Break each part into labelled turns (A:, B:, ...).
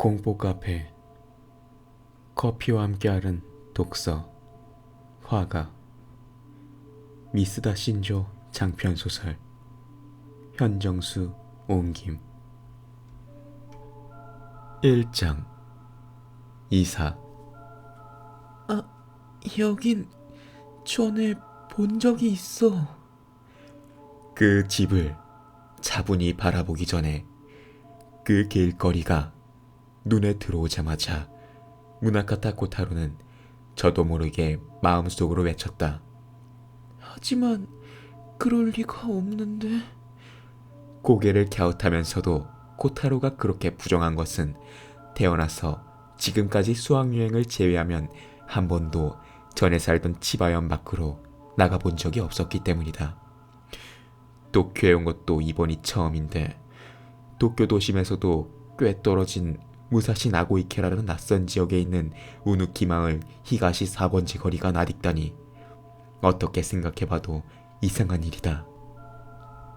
A: 공포 카페, 커피와 함께 하는 독서, 화가, 미스다 신조 장편소설, 현정수 옹김. 1장. 이사. 여긴 전에 본 적이 있어. 그 집을 차분히 바라보기 전에 그 길거리가 눈에 들어오자마자 무나카타 코타로는 저도 모르게 마음속으로 외쳤다. 하지만 그럴 리가 없는데. 고개를 갸웃하면서도 코타로가 그렇게 부정한 것은 태어나서 지금까지 수학여행을 제외하면 한 번도 전에 살던 치바현 밖으로 나가본 적이 없었기 때문이다. 도쿄에 온 것도 이번이 처음인데 도쿄 도심에서도 꽤 떨어진 무사시 나고이케라는 낯선 지역에 있는 우누키 마을 히가시 4번지 거리가 나딕다니 어떻게 생각해봐도 이상한 일이다.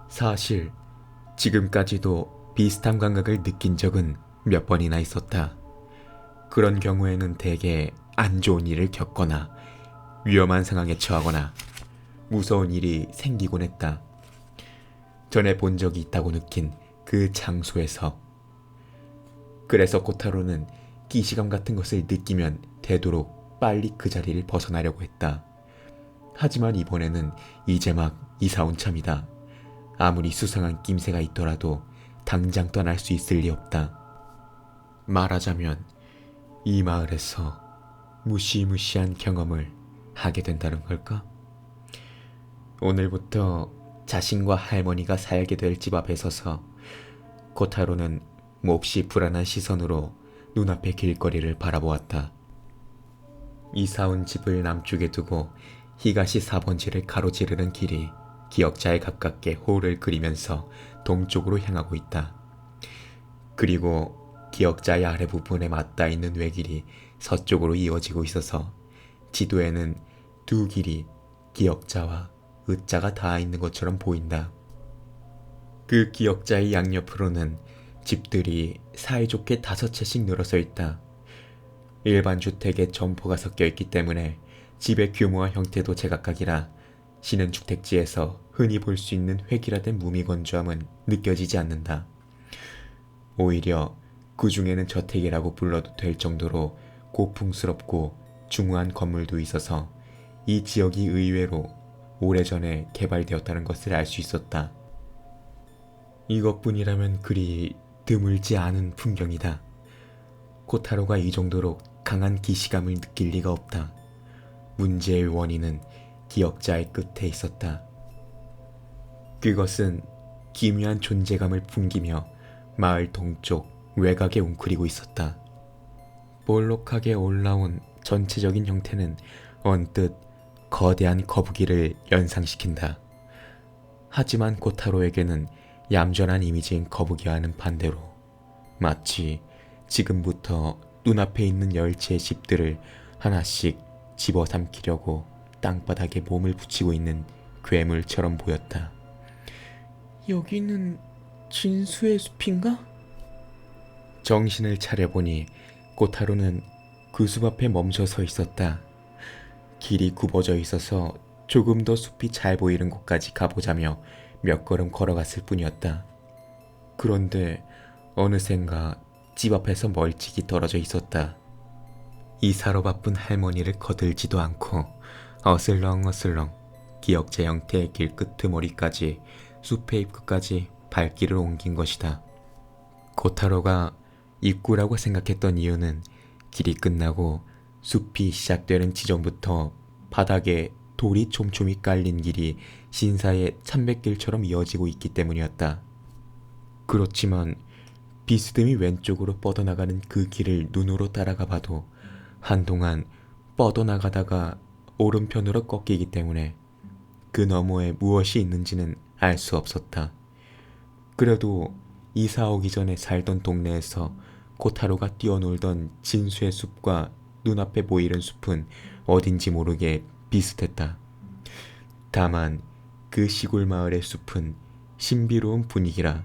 A: 사실 지금까지도 비슷한 감각을 느낀 적은 몇 번이나 있었다. 그런 경우에는 대개 안 좋은 일을 겪거나 위험한 상황에 처하거나 무서운 일이 생기곤 했다. 전에 본 적이 있다고 느낀 그 장소에서. 그래서 코타로는 기시감 같은 것을 느끼면 되도록 빨리 그 자리를 벗어나려고 했다. 하지만 이번에는 이제 막 이사 온 참이다. 아무리 수상한 낌새가 있더라도 당장 떠날 수 있을 리 없다. 말하자면 이 마을에서 무시무시한 경험을 하게 된다는 걸까? 오늘부터 자신과 할머니가 살게 될 집 앞에 서서 코타로는 몹시 불안한 시선으로 눈앞의 길거리를 바라보았다. 이사 온 집을 남쪽에 두고 히가시 4번지를 가로지르는 길이 기역자에 가깝게 호를 그리면서 동쪽으로 향하고 있다. 그리고 기역자의 아래 부분에 맞닿아 있는 외길이 서쪽으로 이어지고 있어서 지도에는 두 길이 기역자와 으자가 닿아 있는 것처럼 보인다. 그 기역자의 양옆으로는 집들이 사이좋게 5채씩 늘어서 있다. 일반 주택에 점포가 섞여 있기 때문에 집의 규모와 형태도 제각각이라 신흥주택지에서 흔히 볼 수 있는 획일화된 무미건조함은 느껴지지 않는다. 오히려 그 중에는 저택이라고 불러도 될 정도로 고풍스럽고 중후한 건물도 있어서 이 지역이 의외로 오래전에 개발되었다는 것을 알 수 있었다. 이것뿐이라면 그리 드물지 않은 풍경이다. 코타로가 이 정도로 강한 기시감을 느낄 리가 없다. 문제의 원인은 기역자의 끝에 있었다. 그것은 기묘한 존재감을 풍기며 마을 동쪽 외곽에 웅크리고 있었다. 볼록하게 올라온 전체적인 형태는 언뜻 거대한 거북이를 연상시킨다. 하지만 코타로에게는 얌전한 이미지인 거북이와는 반대로 마치 지금부터 눈앞에 있는 열채의 집들을 하나씩 집어삼키려고 땅바닥에 몸을 붙이고 있는 괴물처럼 보였다. 여기는 진수의 숲인가? 정신을 차려보니 코타로는 그 숲 앞에 멈춰 서 있었다. 길이 굽어져 있어서 조금 더 숲이 잘 보이는 곳까지 가보자며 몇 걸음 걸어갔을 뿐이었다. 그런데 어느샌가 집 앞에서 멀찍이 떨어져 있었다. 이사로 바쁜 할머니를 거들지도 않고 어슬렁어슬렁 기역자 형태의 길 끄트머리까지 숲의 입구까지 발길을 옮긴 것이다. 코타로가 입구라고 생각했던 이유는 길이 끝나고 숲이 시작되는 지점부터 바닥에 돌이 촘촘히 깔린 길이 신사의 참배길처럼 이어지고 있기 때문이었다. 그렇지만 비스듬히 왼쪽으로 뻗어나가는 그 길을 눈으로 따라가 봐도 한동안 뻗어나가다가 오른편으로 꺾이기 때문에 그 너머에 무엇이 있는지는 알 수 없었다. 그래도 이사 오기 전에 살던 동네에서 코타로가 뛰어놀던 진수의 숲과 눈앞에 보이는 숲은 어딘지 모르게 비슷했다. 다만 그 시골 마을의 숲은 신비로운 분위기라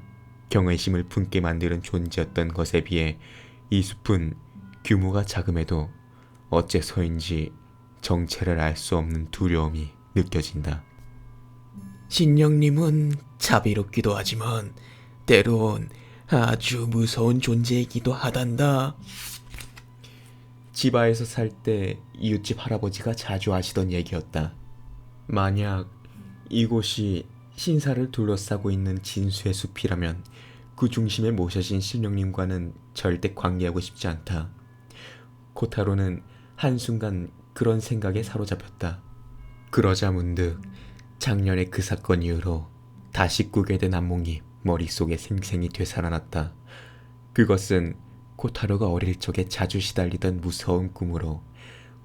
A: 경외심을 품게 만드는 존재였던 것에 비해 이 숲은 규모가 작음에도 어째서인지 정체를 알 수 없는 두려움이 느껴진다.
B: 신령님은 자비롭기도 하지만 때론 아주 무서운 존재이기도 하단다.
A: 지바에서 살 때 이웃집 할아버지가 자주 하시던 얘기였다. 만약 이곳이 신사를 둘러싸고 있는 진수의 숲이라면 그 중심에 모셔진 신령님과는 절대 관계하고 싶지 않다. 코타로는 한순간 그런 생각에 사로잡혔다. 그러자 문득 작년의 그 사건 이후로 다시 꾸게 된 악몽이 머릿속에 생생히 되살아났다. 그것은 코타로가 어릴 적에 자주 시달리던 무서운 꿈으로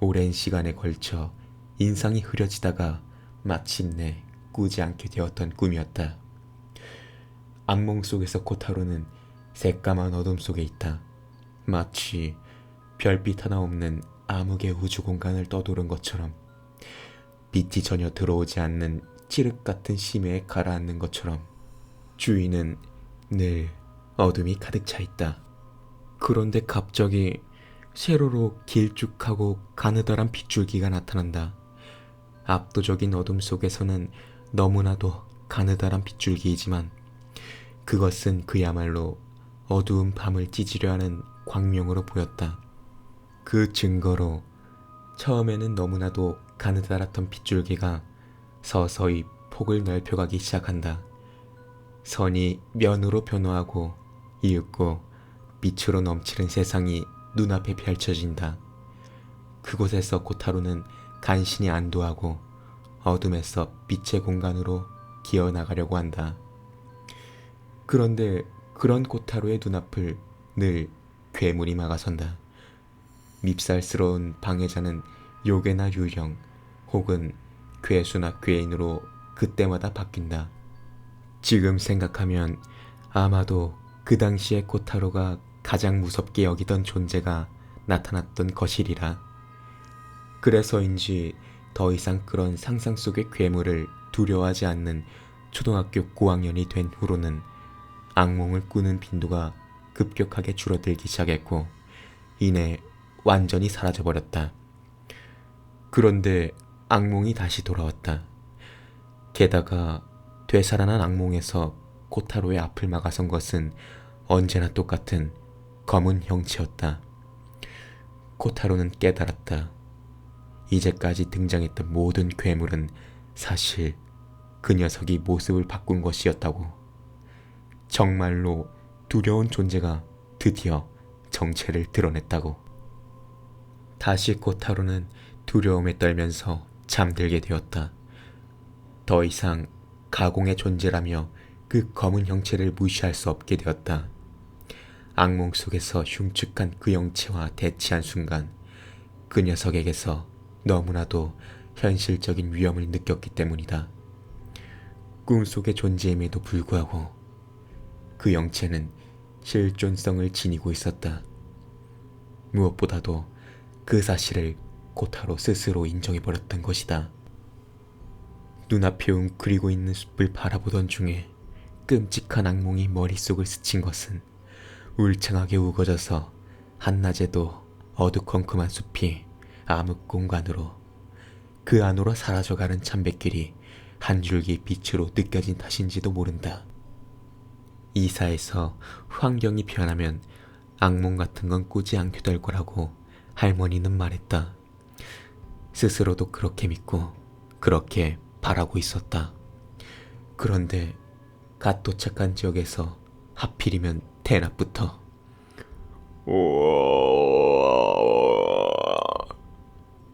A: 오랜 시간에 걸쳐 인상이 흐려지다가 마침내 꾸지 않게 되었던 꿈이었다. 악몽 속에서 코타로는 새까만 어둠 속에 있다. 마치 별빛 하나 없는 암흑의 우주 공간을 떠도는 것처럼, 빛이 전혀 들어오지 않는 칠흑 같은 심해에 가라앉는 것처럼 주위는 늘 어둠이 가득 차 있다. 그런데 갑자기 세로로 길쭉하고 가느다란 빗줄기가 나타난다. 압도적인 어둠 속에서는 너무나도 가느다란 빗줄기이지만 그것은 그야말로 어두운 밤을 찢으려 하는 광명으로 보였다. 그 증거로 처음에는 너무나도 가느다랗던 빗줄기가 서서히 폭을 넓혀가기 시작한다. 선이 면으로 변화하고 이윽고 빛으로 넘치는 세상이 눈앞에 펼쳐진다. 그곳에서 코타로는 간신히 안도하고 어둠에서 빛의 공간으로 기어나가려고 한다. 그런데 그런 코타로의 눈앞을 늘 괴물이 막아선다. 밉살스러운 방해자는 요괴나 유령 혹은 괴수나 괴인으로 그때마다 바뀐다. 지금 생각하면 아마도 그 당시에 코타로가 가장 무섭게 여기던 존재가 나타났던 것이리라. 그래서인지 더 이상 그런 상상 속의 괴물을 두려워하지 않는 초등학교 고학년이 된 후로는 악몽을 꾸는 빈도가 급격하게 줄어들기 시작했고 이내 완전히 사라져버렸다. 그런데 악몽이 다시 돌아왔다. 게다가 되살아난 악몽에서 코타로의 앞을 막아선 것은 언제나 똑같은 검은 형체였다. 코타로는 깨달았다. 이제까지 등장했던 모든 괴물은 사실 그 녀석이 모습을 바꾼 것이었다고. 정말로 두려운 존재가 드디어 정체를 드러냈다고. 다시 코타로는 두려움에 떨면서 잠들게 되었다. 더 이상 가공의 존재라며 그 검은 형체를 무시할 수 없게 되었다. 악몽 속에서 흉측한 그 형체와 대치한 순간 그 녀석에게서 너무나도 현실적인 위험을 느꼈기 때문이다. 꿈속의 존재임에도 불구하고 그 형체는 실존성을 지니고 있었다. 무엇보다도 그 사실을 코타로 스스로 인정해버렸던 것이다. 눈앞에 웅크리고 있는 숲을 바라보던 중에 끔찍한 악몽이 머릿속을 스친 것은 울창하게 우거져서 한낮에도 어두컴컴한 숲이 암흑 공간으로 그 안으로 사라져가는 참배길이 한 줄기 빛으로 느껴진 탓인지도 모른다. 이사에서 환경이 변하면 악몽 같은 건 꾸지 않게 될 거라고 할머니는 말했다. 스스로도 그렇게 믿고 그렇게 바라고 있었다. 그런데 갓 도착한 지역에서 하필이면 대낮부터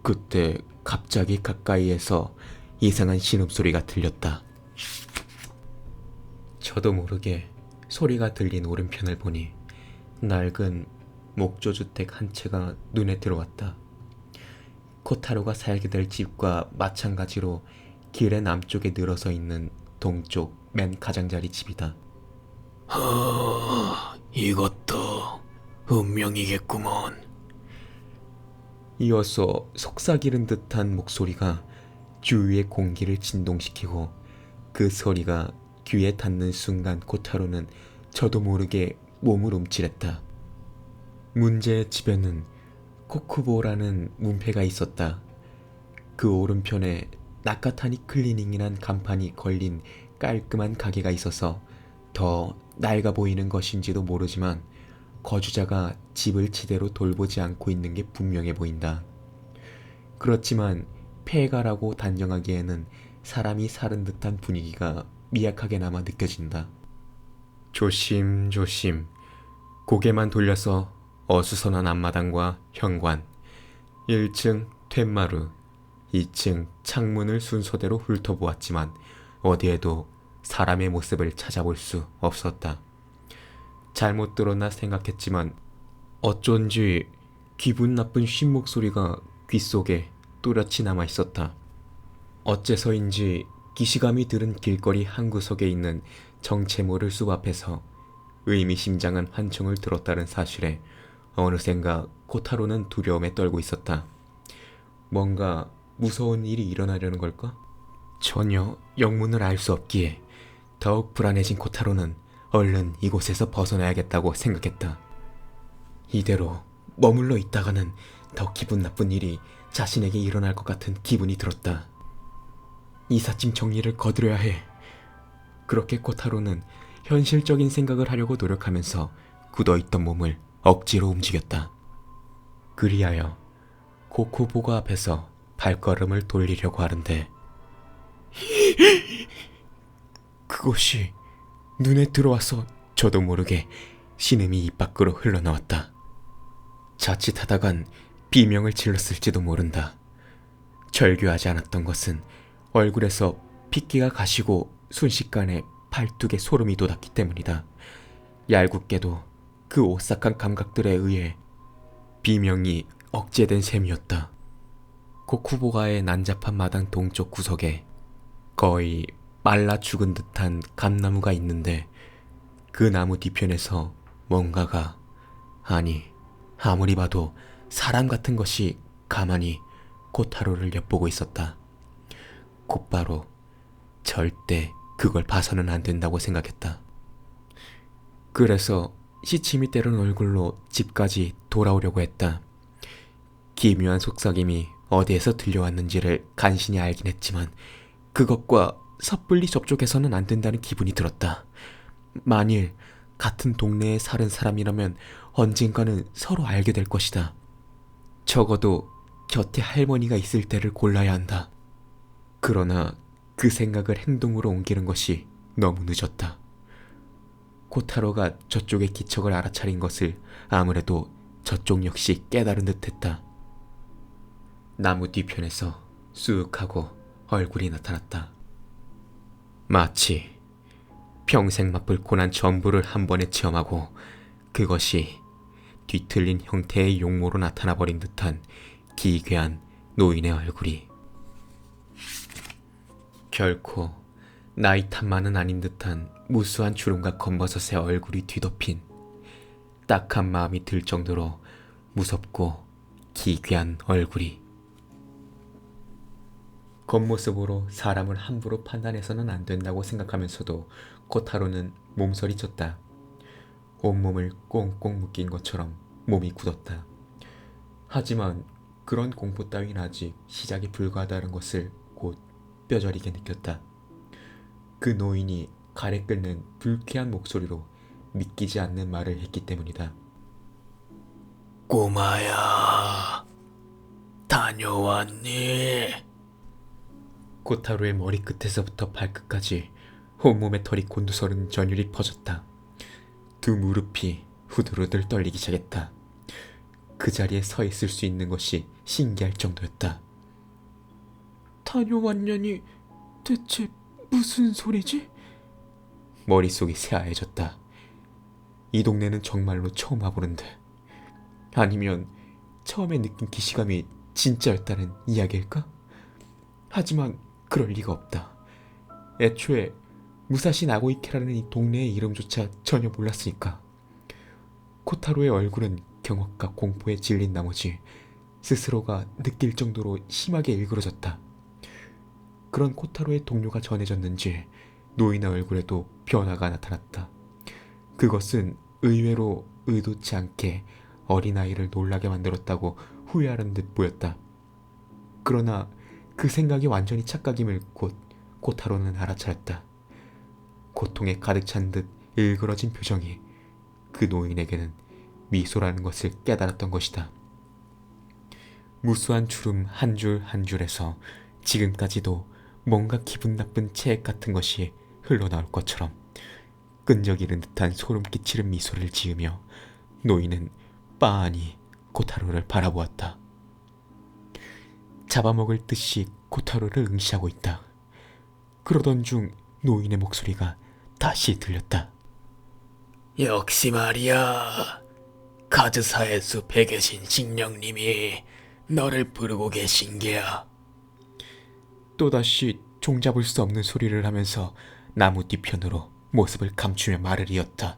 A: 그때 갑자기 가까이에서 이상한 신음소리가 들렸다. 저도 모르게 소리가 들린 오른편을 보니 낡은 목조주택 한 채가 눈에 들어왔다. 코타로가 살게 될 집과 마찬가지로 길의 남쪽에 늘어서 있는 동쪽 맨 가장자리 집이다.
B: 이것도 운명이겠구먼.
A: 이어서 속삭이는 듯한 목소리가 주위의 공기를 진동시키고 그 소리가 귀에 닿는 순간 코타로는 저도 모르게 몸을 움찔했다. 문제의 집에는 코쿠보라는 문패가 있었다. 그 오른편에 나카타니 클리닝이란 간판이 걸린 깔끔한 가게가 있어서 더 낡아 보이는 것인지도 모르지만 거주자가 집을 제대로 돌보지 않고 있는 게 분명해 보인다. 그렇지만 폐가라고 단정하기에는 사람이 사는 듯한 분위기가 미약하게 남아 느껴진다. 조심조심 고개만 돌려서 어수선한 앞마당과 현관, 1층 퇴마루, 2층 창문을 순서대로 훑어보았지만 어디에도 사람의 모습을 찾아볼 수 없었다. 잘못 들었나 생각했지만 어쩐지 기분 나쁜 쉰 목소리가 귓속에 또렷이 남아 있었다. 어째서인지 기시감이 들은 길거리 한 구석에 있는 정체 모를 숲 앞에서 의미심장한 환청을 들었다는 사실에 어느샌가 코타로는 두려움에 떨고 있었다. 뭔가 무서운 일이 일어나려는 걸까? 전혀 영문을 알 수 없기에 더욱 불안해진 코타로는 얼른 이곳에서 벗어나야겠다고 생각했다. 이대로 머물러 있다가는 더 기분 나쁜 일이 자신에게 일어날 것 같은 기분이 들었다. 이삿짐 정리를 거두려야 해. 그렇게 코타로는 현실적인 생각을 하려고 노력하면서 굳어있던 몸을 억지로 움직였다. 그리하여 코쿠보가 앞에서 발걸음을 돌리려고 하는데 그것이 눈에 들어와서 저도 모르게 신음이 입 밖으로 흘러나왔다. 자칫하다간 비명을 질렀을지도 모른다. 절규하지 않았던 것은 얼굴에서 핏기가 가시고 순식간에 발뚝에 소름이 돋았기 때문이다. 얄궂게도 그 오싹한 감각들에 의해 비명이 억제된 셈이었다. 코쿠보가의 난잡한 마당 동쪽 구석에 거의 말라 죽은 듯한 감나무가 있는데 그 나무 뒤편에서 뭔가가, 아니 아무리 봐도 사람 같은 것이 가만히 코타로를 엿보고 있었다. 곧바로 절대 그걸 봐서는 안 된다고 생각했다. 그래서 시침이 때린 얼굴로 집까지 돌아오려고 했다. 기묘한 속삭임이 어디에서 들려왔는지를 간신히 알긴 했지만 그것과 섣불리 접촉해서는 안 된다는 기분이 들었다. 만일 같은 동네에 사는 사람이라면 언젠가는 서로 알게 될 것이다. 적어도 곁에 할머니가 있을 때를 골라야 한다. 그러나 그 생각을 행동으로 옮기는 것이 너무 늦었다. 코타로가 저쪽의 기척을 알아차린 것을 아무래도 저쪽 역시 깨달은 듯했다. 나무 뒤편에서 쑥 하고 얼굴이 나타났다. 마치 평생 맛볼 고난 전부를 한 번에 체험하고 그것이 뒤틀린 형태의 용모로 나타나버린 듯한 기괴한 노인의 얼굴이 결코 나이 탓만은 아닌 듯한 무수한 주름과 검버섯의 얼굴이 뒤덮인 딱한 마음이 들 정도로 무섭고 기괴한 얼굴이. 겉모습으로 사람을 함부로 판단해서는 안 된다고 생각하면서도 코타로는 몸서리쳤다. 온몸을 꽁꽁 묶인 것처럼 몸이 굳었다. 하지만 그런 공포 따윈 아직 시작이 불과하다는 것을 곧 뼈저리게 느꼈다. 그 노인이 가래 끓는 불쾌한 목소리로 믿기지 않는 말을 했기 때문이다.
B: 꼬마야, 다녀왔니?
A: 코타로의 머리끝에서부터 발끝까지 온몸에 털이 곤두서른 전율이 퍼졌다. 두 무릎이 후들후들 떨리기 시작했다. 그 자리에 서 있을 수 있는 것이 신기할 정도였다.
B: 다녀왔냐니 대체 무슨 소리지?
A: 머릿속이 새하얘졌다. 이 동네는 정말로 처음 와보는데, 아니면 처음에 느낀 기시감이 진짜였다는 이야기일까? 하지만 그럴 리가 없다. 애초에 무사시 나고이케라는 이 동네의 이름조차 전혀 몰랐으니까. 코타로의 얼굴은 경악과 공포에 질린 나머지 스스로가 느낄 정도로 심하게 일그러졌다. 그런 코타로의 동료가 전해졌는지 노인의 얼굴에도 변화가 나타났다. 그것은 의외로 의도치 않게 어린아이를 놀라게 만들었다고 후회하는 듯 보였다. 그러나 그 생각이 완전히 착각임을 곧 코타로는 알아차렸다. 고통에 가득 찬 듯 일그러진 표정이 그 노인에게는 미소라는 것을 깨달았던 것이다. 무수한 주름 한 줄 한 줄에서 지금까지도 뭔가 기분 나쁜 체액 같은 것이 흘러나올 것처럼 끈적이는 듯한 소름 끼치는 미소를 지으며 노인은 빤히 코타로를 바라보았다. 잡아먹을 듯이 코타로를 응시하고 있다. 그러던 중 노인의 목소리가 다시 들렸다.
B: 역시 말이야. 가즈사의 숲에 계신 식령님이 너를 부르고 계신 게야.
A: 또다시 종잡을 수 없는 소리를 하면서 나무 뒤편으로 모습을 감추며 말을 이었다.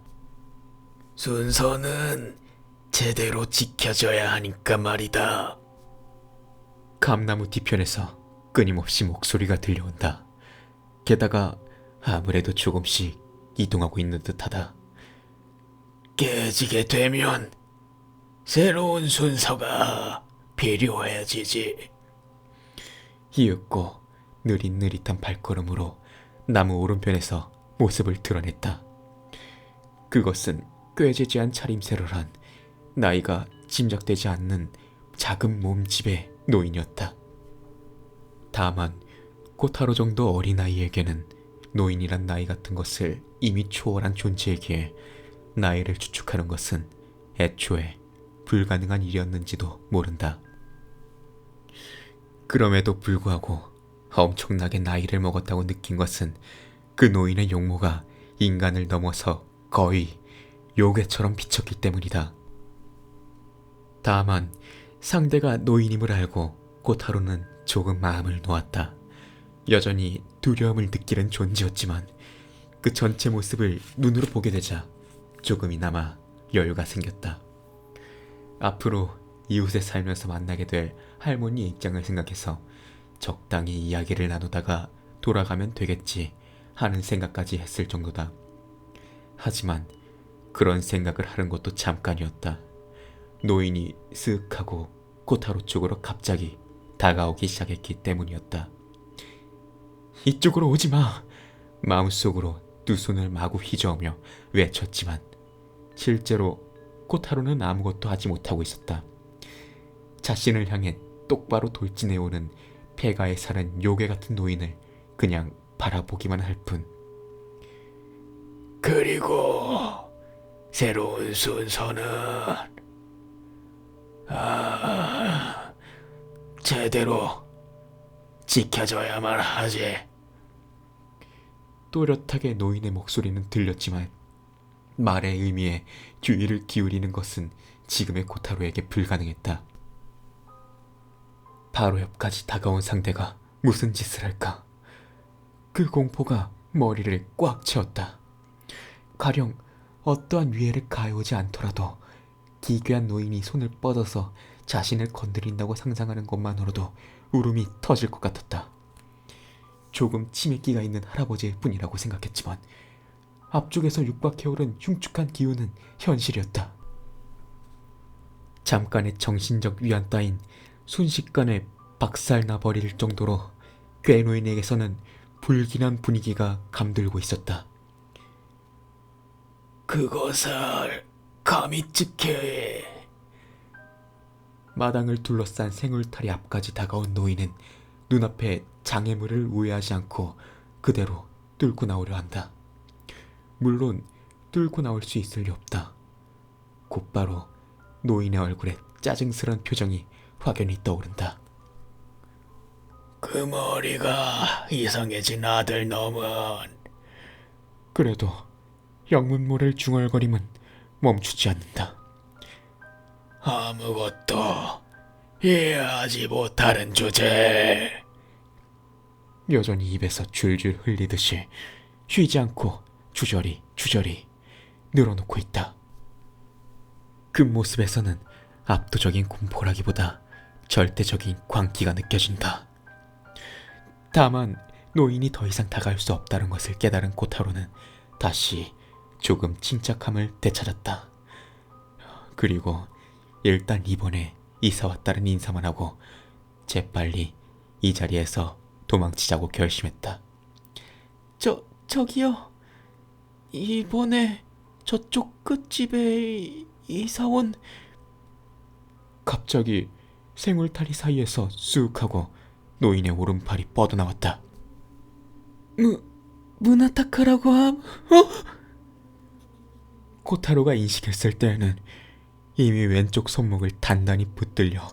B: 순서는 제대로 지켜져야 하니까 말이다.
A: 감나무 뒤편에서 끊임없이 목소리가 들려온다. 게다가 아무래도 조금씩 이동하고 있는 듯하다.
B: 깨지게 되면 새로운 순서가 필요해지지.
A: 이윽고 느릿느릿한 발걸음으로 나무 오른편에서 모습을 드러냈다. 그것은 꾀지지한 차림새를 한 나이가 짐작되지 않는 작은 몸집의 노인이었다. 다만 코타로 정도 어린아이에게는 노인이란 나이 같은 것을 이미 초월한 존재이기에 나이를 추측하는 것은 애초에 불가능한 일이었는지도 모른다. 그럼에도 불구하고 엄청나게 나이를 먹었다고 느낀 것은 그 노인의 용모가 인간을 넘어서 거의 요괴처럼 비쳤기 때문이다. 다만 상대가 노인임을 알고 코타로는 조금 마음을 놓았다. 여전히 두려움을 느끼는 존재였지만 그 전체 모습을 눈으로 보게 되자 조금이나마 여유가 생겼다. 앞으로 이웃에 살면서 만나게 될 할머니의 입장을 생각해서 적당히 이야기를 나누다가 돌아가면 되겠지 하는 생각까지 했을 정도다. 하지만 그런 생각을 하는 것도 잠깐이었다. 노인이 쓱 하고 코타로 쪽으로 갑자기 다가오기 시작했기 때문이었다. 이쪽으로 오지 마! 마음속으로 두 손을 마구 휘저으며 외쳤지만 실제로 코타로는 아무것도 하지 못하고 있었다. 자신을 향해 똑바로 돌진해오는 폐가에 사는 요괴 같은 노인을 그냥 바라보기만 할 뿐.
B: 그리고 새로운 순서는 제대로 지켜져야만 하지.
A: 또렷하게 노인의 목소리는 들렸지만 말의 의미에 주의를 기울이는 것은 지금의 코타로에게 불가능했다. 바로 옆까지 다가온 상대가 무슨 짓을 할까? 그 공포가 머리를 꽉 채웠다. 가령 어떠한 위해를 가해오지 않더라도 기괴한 노인이 손을 뻗어서 자신을 건드린다고 상상하는 것만으로도 울음이 터질 것 같았다. 조금 치매기가 있는 할아버지일 뿐이라고 생각했지만 앞쪽에서 육박해오른 흉측한 기운은 현실이었다. 잠깐의 정신적 위안 따윈 순식간에 박살나 버릴 정도로 괴노인에게서는 불길한 분위기가 감돌고 있었다.
B: 그것을 감히 지켜야 해.
A: 마당을 둘러싼 생울타리 앞까지 다가온 노인은 눈앞에 장애물을 우회하지 않고 그대로 뚫고 나오려 한다. 물론 뚫고 나올 수 있을 리 없다. 곧바로 노인의 얼굴에 짜증스런 표정이 확연히 떠오른다.
B: 그 머리가 이상해진 아들 놈은
A: 그래도 영문 모를 중얼거림은 멈추지 않는다.
B: 아무것도 이해하지 못하는 주제.
A: 여전히 입에서 줄줄 흘리듯이 쉬지 않고 주저리 늘어놓고 있다. 그 모습에서는 압도적인 공포라기보다 절대적인 광기가 느껴진다. 다만 노인이 더 이상 다가올 수 없다는 것을 깨달은 코타로는 다시 조금 침착함을 되찾았다. 그리고 일단 이번에 이사 왔다는 인사만 하고 재빨리 이 자리에서 도망치자고 결심했다.
B: 저기요. 이번에 저쪽 끝집에 이사온
A: 갑자기 생울타리 사이에서 쑥 하고 노인의 오른팔이 뻗어나왔다.
B: 무나타카라고 함?
A: 코타로가 인식했을 때에는 이미 왼쪽 손목을 단단히 붙들려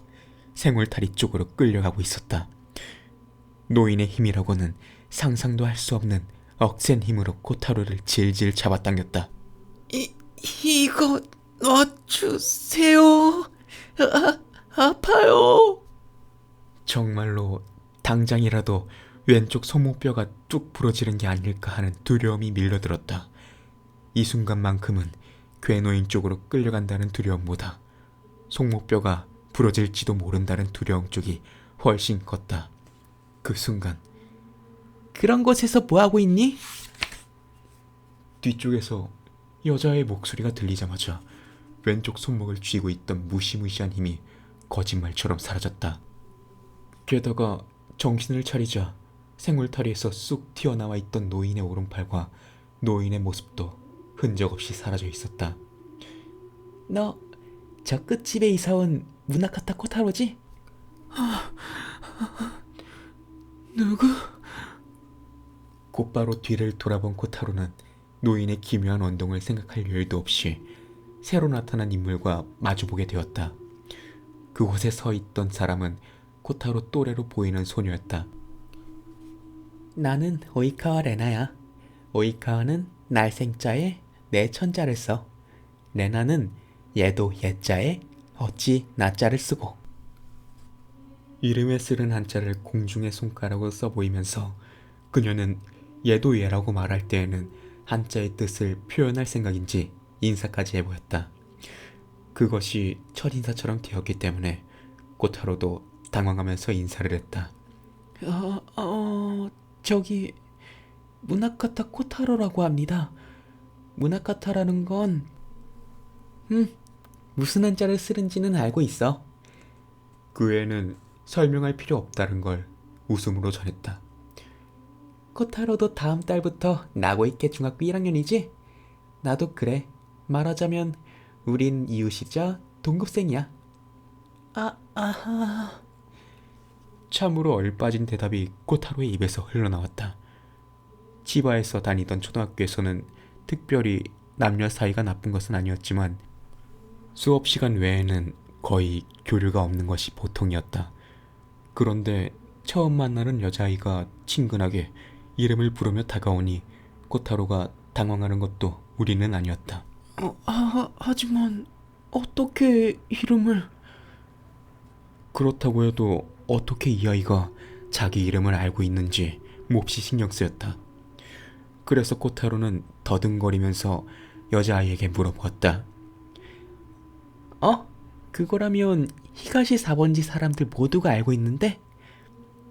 A: 생울타리 쪽으로 끌려가고 있었다. 노인의 힘이라고는 상상도 할 수 없는 억센 힘으로 코타로를 질질 잡아당겼다.
B: 이거 놔주세요. 아파요.
A: 정말로 당장이라도 왼쪽 손목뼈가 뚝 부러지는 게 아닐까 하는 두려움이 밀려들었다. 이 순간만큼은 괴노인 쪽으로 끌려간다는 두려움보다 손목뼈가 부러질지도 모른다는 두려움 쪽이 훨씬 컸다. 그 순간
B: 그런 곳에서 뭐하고 있니?
A: 뒤쪽에서 여자의 목소리가 들리자마자 왼쪽 손목을 쥐고 있던 무시무시한 힘이 거짓말처럼 사라졌다. 게다가 정신을 차리자 생울타리에서 쑥 튀어나와 있던 노인의 오른팔과 노인의 모습도 흔적 없이 사라져 있었다.
B: 너 저 끝집에 이사온 무나카타 코타로지? 누구?
A: 곧바로 뒤를 돌아본 코타로는 노인의 기묘한 언동을 생각할 여유도 없이 새로 나타난 인물과 마주보게 되었다. 그곳에 서 있던 사람은 코타로 또래로 보이는 소녀였다.
B: 나는 오이카와 레나야. 오이카와는 날생자에 내 천자를 써. 레나는 얘도 얘자에 어찌 나자를 쓰고.
A: 이름에 쓰는 한자를 공중의 손가락으로 써 보이면서 그녀는 얘도 얘라고 말할 때에는 한자의 뜻을 표현할 생각인지 인사까지 해보였다. 그것이 첫인사처럼 되었기 때문에 코타로도 당황하면서 인사를 했다.
B: 저기 무나카타 코타로라고 합니다. 무나카타라는 건 무슨 한자를 쓰는지는 알고 있어.
A: 그 애는 설명할 필요 없다는 걸 웃음으로 전했다.
B: 코타로도 다음 달부터 나고이케 중학교 1학년이지? 나도 그래. 말하자면 우린 이웃이자 동급생이야. 아하.
A: 참으로 얼빠진 대답이 코타로의 입에서 흘러나왔다. 치바에서 다니던 초등학교에서는 특별히 남녀 사이가 나쁜 것은 아니었지만 수업 시간 외에는 거의 교류가 없는 것이 보통이었다. 그런데 처음 만나는 여자아이가 친근하게 이름을 부르며 다가오니 코타로가 당황하는 것도 무리는 아니었다.
B: 하지만 어떻게 이름을...
A: 그렇다고 해도 어떻게 이 아이가 자기 이름을 알고 있는지 몹시 신경 쓰였다. 그래서 코타로는 더듬거리면서 여자아이에게 물어보았다.
B: 그거라면 히가시 4번지 사람들 모두가 알고 있는데?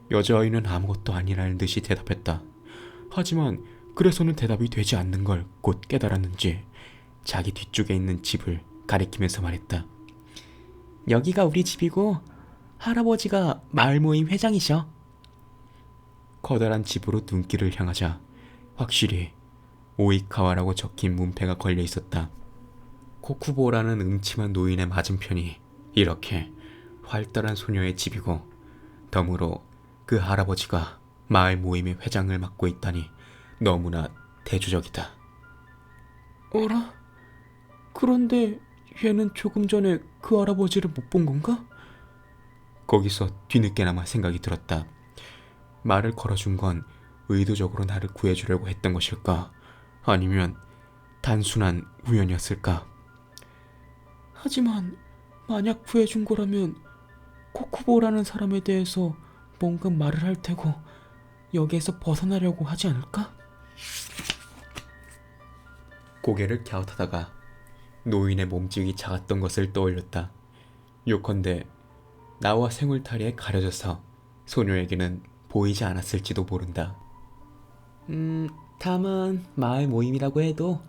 A: 여자아이는 아무것도 아니라는 듯이 대답했다. 하지만 그래서는 대답이 되지 않는 걸 곧 깨달았는지 자기 뒤쪽에 있는 집을 가리키면서 말했다.
B: 여기가 우리 집이고 할아버지가 마을 모임 회장이셔.
A: 커다란 집으로 눈길을 향하자 확실히 오이카와라고 적힌 문패가 걸려 있었다. 코쿠보라는 음침한 노인의 맞은편이 이렇게 활달한 소녀의 집이고 덤으로 그 할아버지가 마을 모임의 회장을 맡고 있다니 너무나 대조적이다.
B: 어라? 그런데 얘는 조금 전에 그 할아버지를 못 본 건가?
A: 거기서 뒤늦게나마 생각이 들었다. 말을 걸어준 건 의도적으로 나를 구해주려고 했던 것일까? 아니면 단순한 우연이었을까?
B: 하지만 만약 구해준 거라면 코쿠보라는 사람에 대해서 뭔가 말을 할 테고 여기에서 벗어나려고 하지 않을까?
A: 고개를 갸웃하다가 노인의 몸집이 작았던 것을 떠올렸다. 요컨대 나와 생울타리에 가려져서 소녀에게는 보이지 않았을지도 모른다.
B: 다만 마을 모임이라고 해도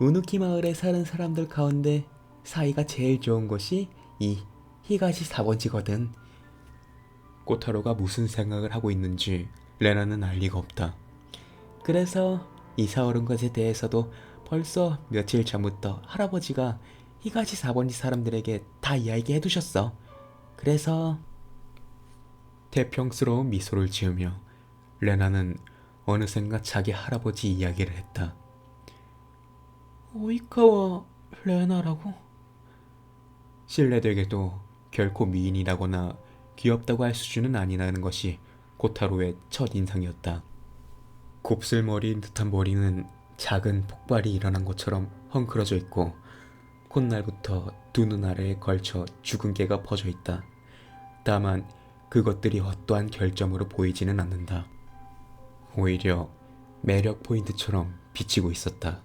B: 우누키 마을에 사는 사람들 가운데 사이가 제일 좋은 곳이
A: 이 히가시 4번지거든. 코타로가 무슨 생각을 하고 있는지 레나는 알 리가 없다. 그래서 이사 오는 것에 대해서도 벌써 며칠 전부터 할아버지가 히가시 4번지 사람들에게 다 이야기 해두셨어. 그래서 태평스러운 미소를 지으며 레나는 어느샌가 자기 할아버지 이야기를 했다.
B: 오이카와 레나라고?
A: 신뢰되게도 결코 미인이라거나 귀엽다고 할 수준은 아니라는 것이 코타로의 첫 인상이었다. 곱슬머리인 듯한 머리는 작은 폭발이 일어난 것처럼 헝클어져 있고 콧날부터 두 눈 아래에 걸쳐 죽은 개가 퍼져 있다. 다만 그것들이 어떠한 결점으로 보이지는 않는다. 오히려 매력 포인트처럼 비치고 있었다.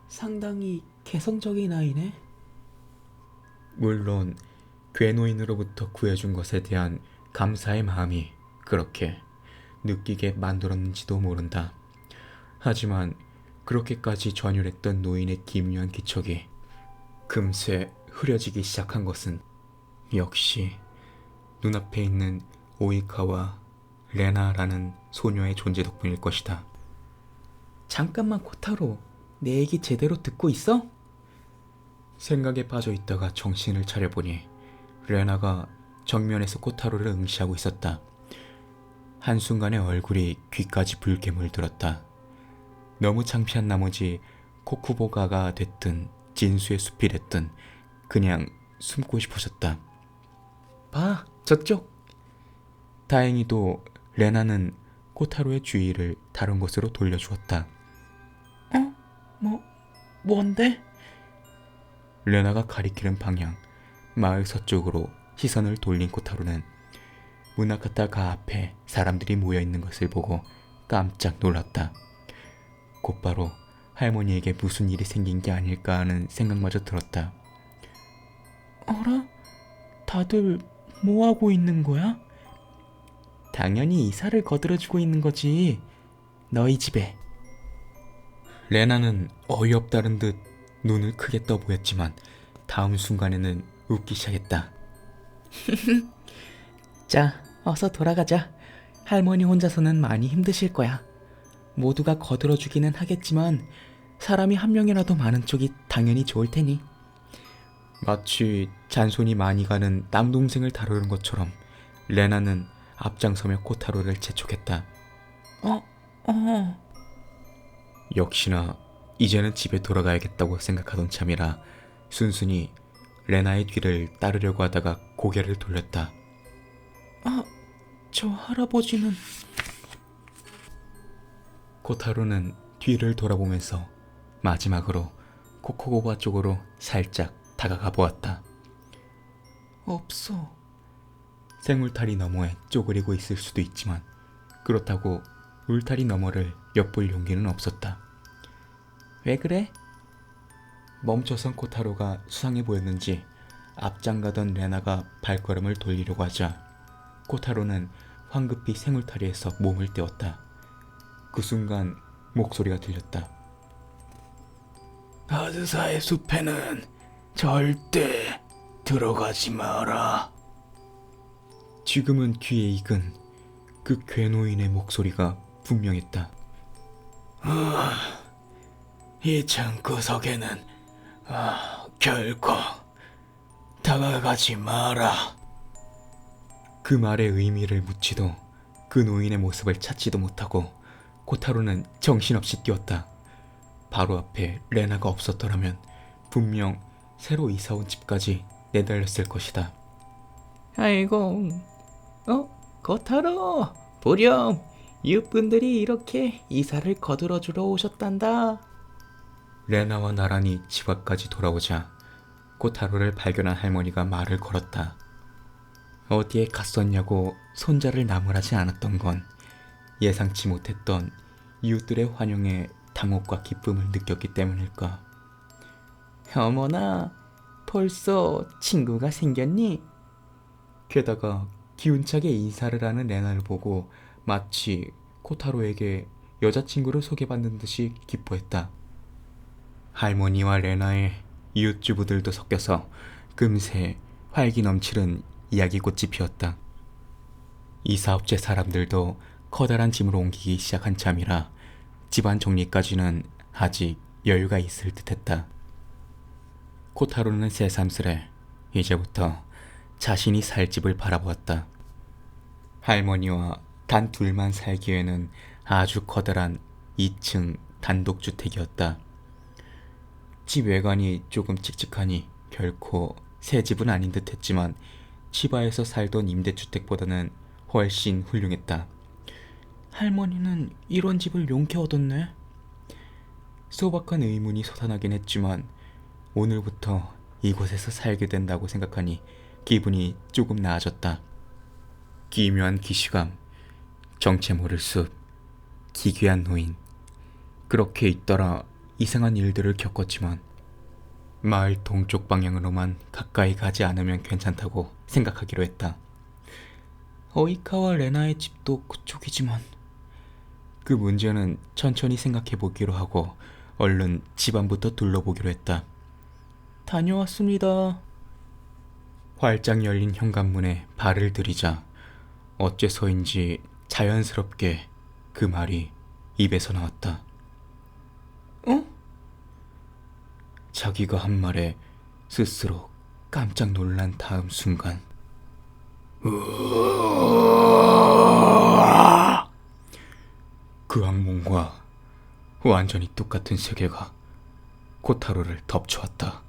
B: 상당히 개성적인 아이네.
A: 물론 괴노인으로부터 구해준 것에 대한 감사의 마음이 그렇게 느끼게 만들었는지도 모른다. 하지만 그렇게까지 전율했던 노인의 기묘한 기척이 금세 흐려지기 시작한 것은 역시 눈앞에 있는 오이카와 레나라는 소녀의 존재 덕분일 것이다.
B: 잠깐만 코타로, 내 얘기 제대로 듣고 있어?
A: 생각에 빠져 있다가 정신을 차려보니 레나가 정면에서 코타로를 응시하고 있었다. 한순간에 얼굴이 귀까지 붉게 물들었다. 너무 창피한 나머지 코쿠보가가 됐든 진수의 숲이 됐든 그냥 숨고 싶어졌다.
B: 봐, 저쪽.
A: 다행히도 레나는 코타로의 주의를 다른 곳으로 돌려주었다.
B: 뭔데?
A: 레나가 가리키는 방향, 마을 서쪽으로 시선을 돌린 코타로는 무나카타가 앞에 사람들이 모여있는 것을 보고 깜짝 놀랐다. 곧바로 할머니에게 무슨 일이 생긴 게 아닐까 하는 생각마저 들었다.
B: 어라? 다들 뭐하고 있는 거야?
A: 당연히 이사를 거들어주고 있는 거지. 너희 집에. 레나는 어이없다는 듯 눈을 크게 떠보였지만 다음 순간에는 웃기 시작했다.
B: 자, 어서 돌아가자. 할머니 혼자서는 많이 힘드실 거야. 모두가 거들어주기는 하겠지만 사람이 한 명이라도 많은 쪽이 당연히 좋을 테니.
A: 마치 잔손이 많이 가는 남동생을 다루는 것처럼 레나는 앞장서며 코타로를 재촉했다. 역시나 이제는 집에 돌아가야겠다고 생각하던 참이라 순순히 레나의 뒤를 따르려고 하다가 고개를 돌렸다.
B: 저 할아버지는...
A: 코타로는 뒤를 돌아보면서 마지막으로 코코고바 쪽으로 살짝 다가가 보았다.
B: 없어.
A: 생울타리 너머에 쪼그리고 있을 수도 있지만 그렇다고 울타리 너머를 엿볼 용기는 없었다.
B: 왜 그래?
A: 멈춰선 코타로가 수상해 보였는지 앞장가던 레나가 발걸음을 돌리려고 하자 코타로는 황급히 생울타리에서 몸을 떼었다. 그 순간 목소리가 들렸다.
B: 아드사의 숲에는 절대 들어가지 마라.
A: 지금은 귀에 익은 그 괴노인의 목소리가 분명했다.
B: 이 창구석에는 결코 다가가지 마라.
A: 그 말의 의미를 묻지도 그 노인의 모습을 찾지도 못하고 코타로는 정신없이 뛰었다. 바로 앞에 레나가 없었더라면 분명 새로 이사온 집까지 내달렸을 것이다.
B: 아이고, 코타로, 보렴, 이웃분들이 이렇게 이사를 거들어주러 오셨단다.
A: 레나와 나란히 집 앞까지 돌아오자 코타로를 발견한 할머니가 말을 걸었다. 어디에 갔었냐고 손자를 나무라지 않았던 건 예상치 못했던 이웃들의 환영에 당혹과 기쁨을 느꼈기 때문일까.
B: 어머나, 벌써 친구가 생겼니?
A: 게다가 기운차게 인사를 하는 레나를 보고 마치 코타로에게 여자친구를 소개받는 듯이 기뻐했다. 할머니와 레나의 이웃주부들도 섞여서
B: 금세 활기 넘치는 이야기꽃이 피었다. 이 사업체 사람들도 커다란 짐을 옮기기 시작한 참이라 집안 정리까지는 아직 여유가 있을 듯했다. 코타로는 새삼스레 이제부터 자신이 살 집을 바라보았다. 할머니와 단 둘만 살기에는 아주 커다란 2층 단독주택이었다. 집 외관이 조금 칙칙하니 결코 새 집은 아닌 듯 했지만 치바에서 살던 임대주택보다는 훨씬 훌륭했다. 할머니는 이런 집을 용케 얻었네. 소박한 의문이 솟아나긴 했지만 오늘부터 이곳에서 살게 된다고 생각하니 기분이 조금 나아졌다. 기묘한 기시감, 정체 모를 숲, 기괴한 노인. 그렇게 잇따라 이상한 일들을 겪었지만 마을 동쪽 방향으로만 가까이 가지 않으면 괜찮다고 생각하기로 했다. 어이카와 레나의 집도 그쪽이지만 그 문제는 천천히 생각해 보기로 하고 얼른 집안부터 둘러보기로 했다. 다녀왔습니다. 활짝 열린 현관문에 발을 들이자 어째서인지 자연스럽게 그 말이 입에서 나왔다. 어? 자기가 한 말에 스스로 깜짝 놀란 다음 순간 그 악몽과 완전히 똑같은 세계가 코타로를 덮쳐왔다.